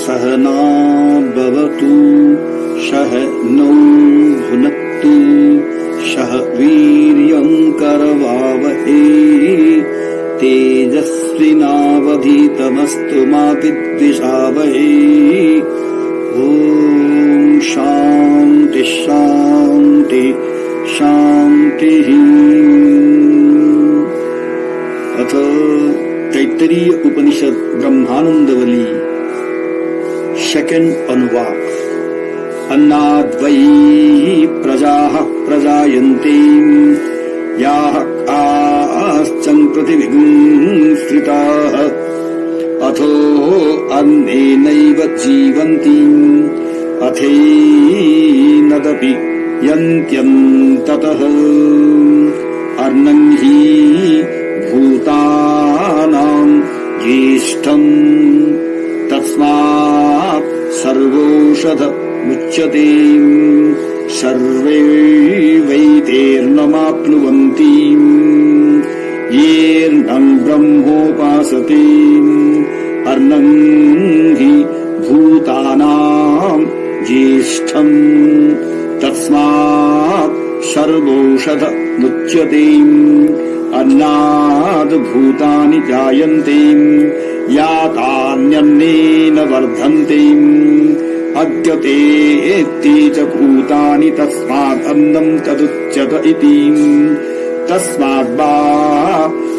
सहना भवतु सहनौ भुनक्तु सह वीर्यङ्करवावहै तेजस्विनावधीतमस्तु मा विद्विषावहै। ॐ शान्ति शान्ति शान्तिः। अथ तैत्तरीय उपनिषद ब्रह्मानंदवली सेकंड अनुवाक। अन्नाद्वै प्रजाः प्रजायन्ते याः काश्चन पृथिवींस्थिताः अथो अन्नेनैव जीवन्ति अथैनदपि यन्त्यन्ततः। अन्नं हि भूतानां ज्येष्ठम् तस्मात् सर्वौषध मुच्यते। सर्वे वैतेर्नमाप्नुवन्ति येर्नं ब्रह्मोपासते। अर्णं हि भूतानां ज्येष्ठम् तस्मात् सर्वौषध मुच्यते। अन्नाद् भूतानि जायन्ते यातान्यन्नेन वर्धन्ते। अद्यतेति च भूतानि तस्मात् अन्नं तदुच्यत इति। तस्माद् वा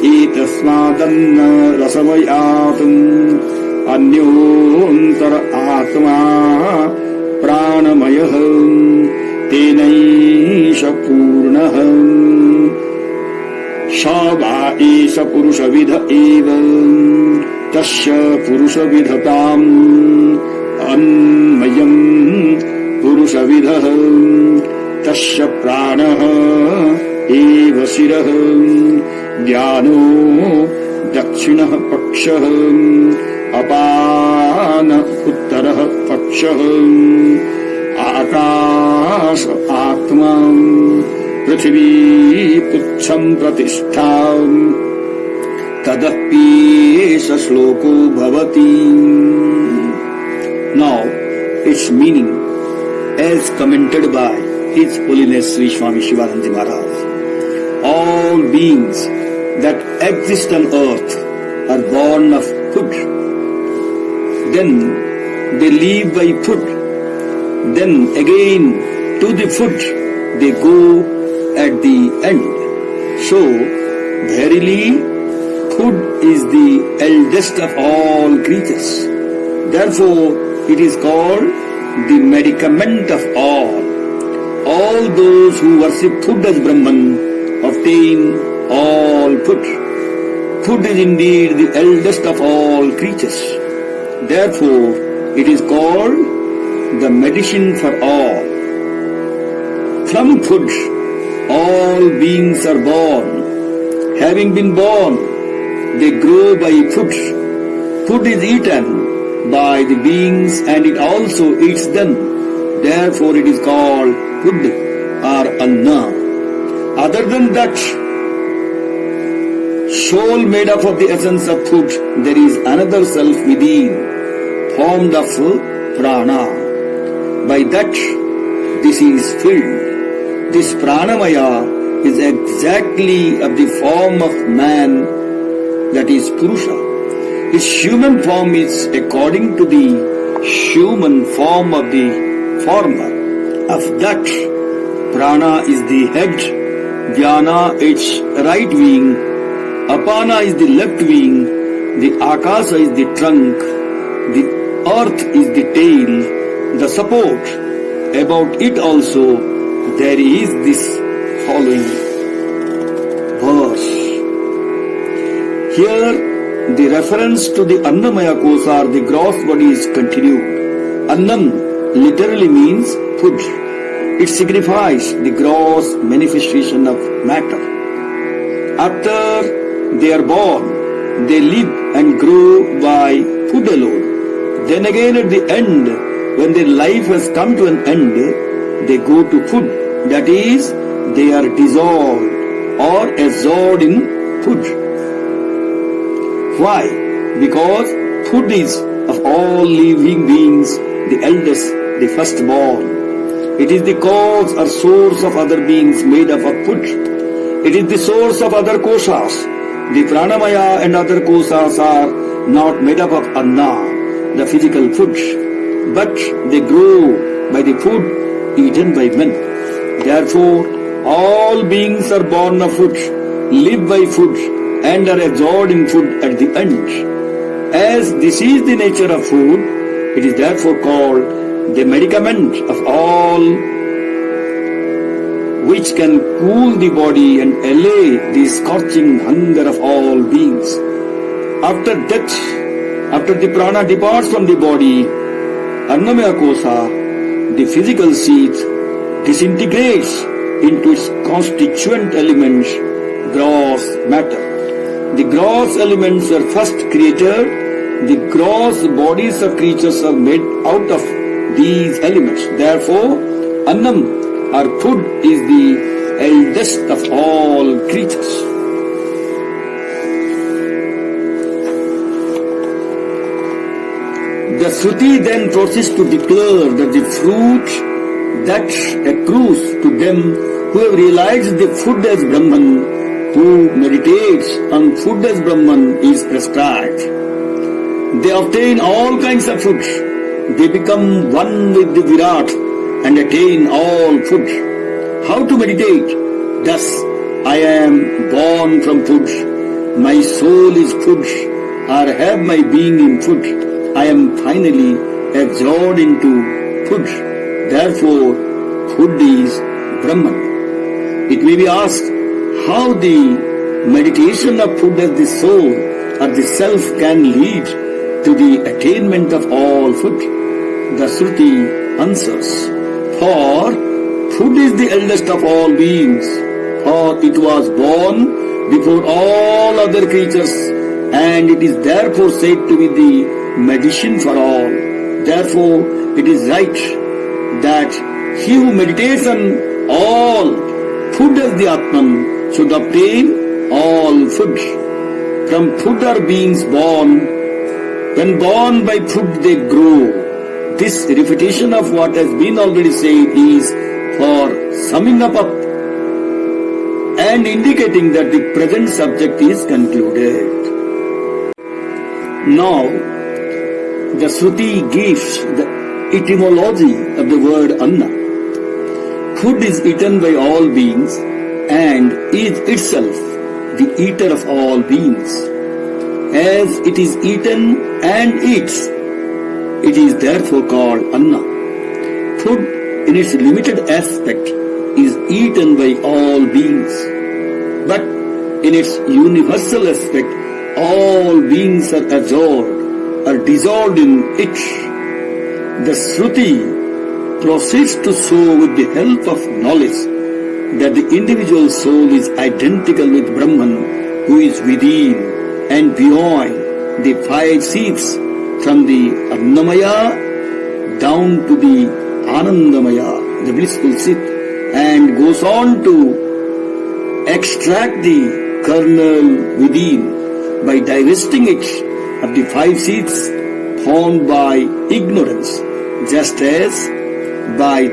एतस्मादन्न रसमयातुम् अन्योऽन्तर आत्मा प्राणमयः तेनैष पूर्णः। स वा एष पुरुषविद एव तस्य पुरुषविधताम् अन्मयम् पुरुषविदः तस्य प्राणः एव शिरः। ज्ञानो दक्षिणः पक्षः अपान उत्तरः पक्षः। आकाश आत्मा पृथिवी पुच्छम् प्रतिष्ठा तदप्येष श्लोको भवति। Now its meaning as commented by His Holiness Sri Swami Shivananda Maharaj. All beings that exist on earth are born of food. Then they live by food. Then again to the food they go at the end. So verily food is the eldest of all creatures. Therefore it is called the medicament of all. All those who worship food as Brahman obtain all food. Food is indeed the eldest of all creatures. Therefore it is called the medicine for all. From food all beings are born. Having been born, they grow by food. Food is eaten by the beings and it also eats them. Therefore it is called food or anna. Other than that, soul made up of the essence of food, there is another self within, formed of prana. By that, this is filled. This pranamaya is exactly of the form of man, that is Purusha. His human form is according to the human form of the former. Of that, prana is the head, dhyana its right wing, apana is the left wing, the akasa is the trunk, the earth is the tail, the support. About it also there is this following verse. Here the reference to the Annamaya Kosa or the gross body is continued. Annam literally means food. It signifies the gross manifestation of matter. After they are born, they live and grow by food alone. Then again at the end, when their life has come to an end, they go to food. That is, they are dissolved or absorbed in food. Why? Because food is of all living beings the eldest, the firstborn. It is the cause or source of other beings made up of food. It is the source of other koshas. The pranamaya and other koshas are not made up of anna, the physical food, but they grow by the food eaten by men. Therefore, all beings are born of food, live by food, and are absorbed in food at the end. As this is the nature of food, it is therefore called the medicament of all, which can cool the body and allay the scorching hunger of all beings. After death, after the prana departs from the body, Annamaya Kosha, the physical seed, disintegrates into its constituent elements, gross matter. The gross elements were first created. The gross bodies of creatures are made out of these elements. Therefore, Annam, or food, is the eldest of all creatures. The Shruti then proceeds to declare that the fruit that accrues to them who have realized the food as Brahman, who meditates on food as Brahman, is prescribed. They obtain all kinds of food. They become one with the Virat and attain all food. How to meditate? Thus, I am born from food. My soul is food, or have my being in food. I am finally absorbed into food. Therefore, food is Brahman. It may be asked how the meditation of food as the soul or the self can lead to the attainment of all food. The Shruti answers, for food is the eldest of all beings, for it was born before all other creatures, and it is therefore said to be the medicine for all. Therefore, it is right that he who meditates on all food as the Atman should obtain all food. From food are beings born. When born by food they grow. This repetition of what has been already said is for summing up and indicating that the present subject is concluded. Now, the Shruti gives the etymology of the word Anna. Food is eaten by all beings and is itself the eater of all beings. As it is eaten and eats, it is therefore called Anna. Food in its limited aspect is eaten by all beings, but in its universal aspect, all beings are absorbed or dissolved in it. The Shruti proceeds to show with the help of knowledge that the individual soul is identical with Brahman, who is within and beyond the five seats, from the Annamaya down to the Anandamaya, the blissful seat, and goes on to extract the kernel within by divesting it of the five seats formed by ignorance, just as by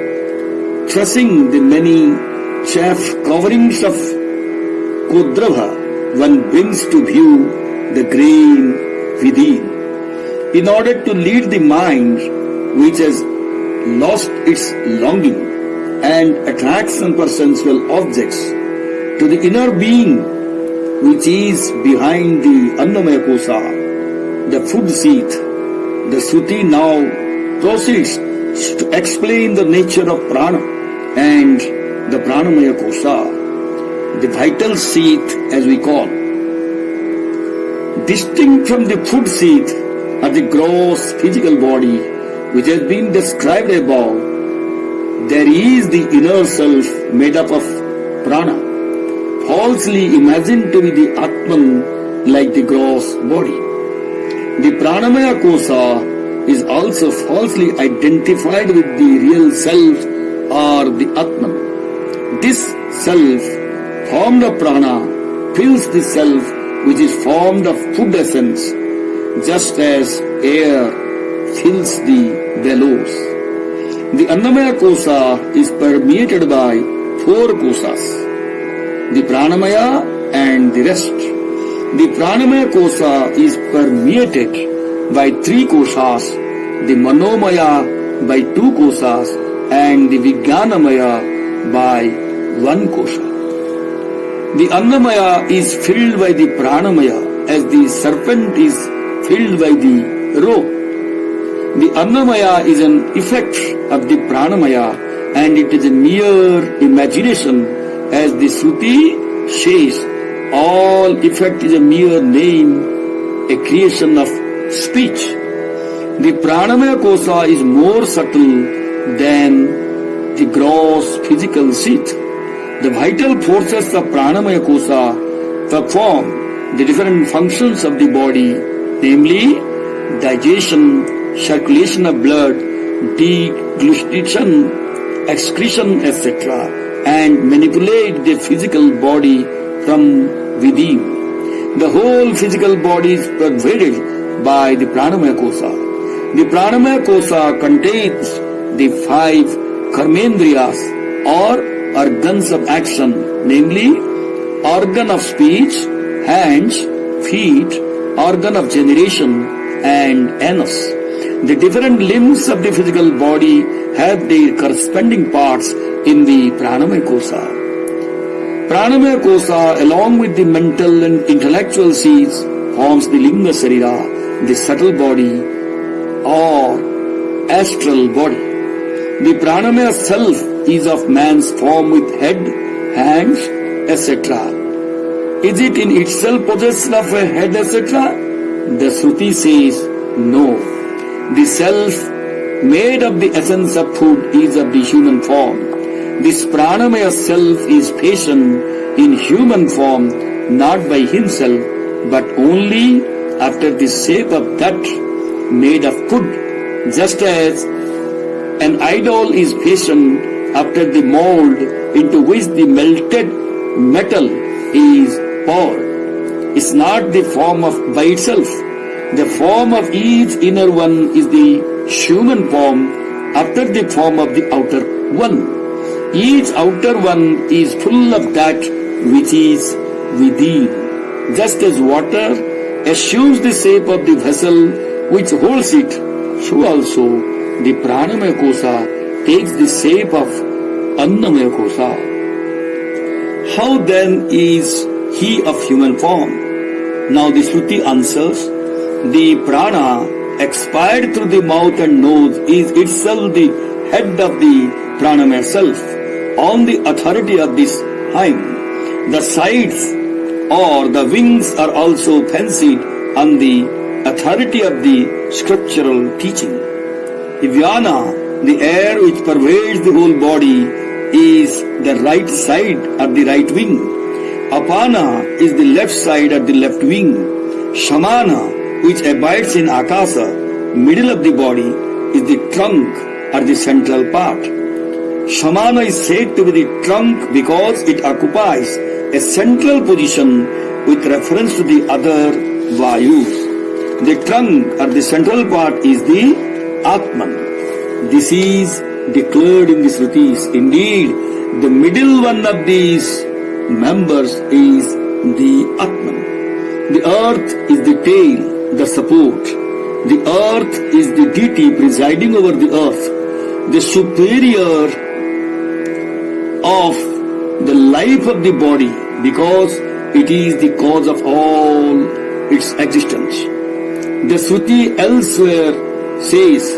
threshing the many chaff coverings of Kodrava, one brings to view the grain within. In order to lead the mind, which has lost its longing and attraction for sensual objects, to the inner being, which is behind the Annamaya Kosha, the food seat, the Shruti now proceeds to explain the nature of prana and the Pranamaya Kosha, the vital seat as we call. Distinct from the food seat are the gross physical body which has been described above. There is the inner self made up of prana, falsely imagined to be the Atman like the gross body. The Pranamaya Kosha is also falsely identified with the real self or the Atman. This self, formed of prana, fills the self which is formed of food essence, just as air fills the bellows. The Annamaya kosa is permeated by 4 kosas, the Pranamaya and the rest. The Pranamaya kosa is permeated by 3 kosas, the Manomaya by 2 kosas, and the Vijnanamaya by 1 kosha. The Annamaya is filled by the Pranamaya as the serpent is filled by the rope. The Annamaya is an effect of the Pranamaya and it is a mere imagination, as the Shruti says, all effect is a mere name, a creation of speech. The Pranamaya kosa is more subtle than the gross physical sheath. The vital forces of Pranamaya kosa perform the different functions of the body, namely digestion, circulation of blood, deglutition, excretion, etc., and manipulate the physical body from within. The whole physical body is pervaded by the Pranamaya kosa. The Pranamaya kosa contains the 5 karmendriyas or organs of action, namely organ of speech, hands, feet, organ of generation, and anus. The different limbs of the physical body have their corresponding parts in the Pranamaya kosa. Pranamaya kosa, along with the mental and intellectual seeds, forms the Linga Sarira, the subtle body or astral body. The Pranamaya self is of man's form with head, hands, etc. Is it in itself possessed of a head, etc.? The Shruti says no. The self made of the essence of food is of the human form. This Pranamaya self is fashioned in human form, not by himself, but only after the shape of that made of food, just as an idol is fashioned after the mold into which the melted metal is poured. It's not the form by itself. The form of each inner one is the human form after the form of the outer one. Each outer one is full of that which is within. Just as water assumes the shape of the vessel which holds it, so also the Pranamaya kosa takes the shape of Annamaya kosa. How then is he of human form? Now the Shruti answers, the prana expired through the mouth and nose is itself the head of the Pranamaya self. On the authority of this hymn, the sides or the wings are also fancied on the authority of the scriptural teaching. Ivyana, the air which pervades the whole body, is the right side of the right wing. Apana is the left side of the left wing. Shamana, which abides in Akasa, middle of the body, is the trunk or the central part. Shamana is said to be the trunk because it occupies a central position with reference to the other Vayus. The trunk or the central part is the Atman. This is declared in the Shrutis. Indeed, the middle one of these members is the Atman. The earth is the tail, the support. The earth is the deity presiding over the earth, the superior of the life of the body, because it is the cause of all its existence. The Shruti elsewhere says,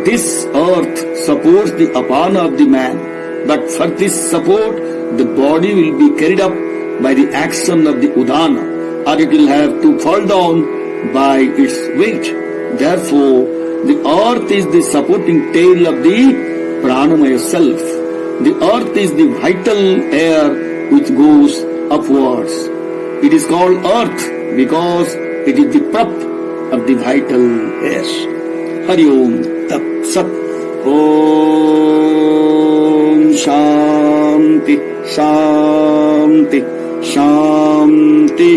this earth supports the apana of the man, but for this support, the body will be carried up by the action of the udana, or it will have to fall down by its weight. Therefore, the earth is the supporting tail of the Pranamaya self. The earth is the vital air which goes upwards. It is called earth because it is the prop of the vital air. Hari Om Tat Sat Om. Shanti Shanti.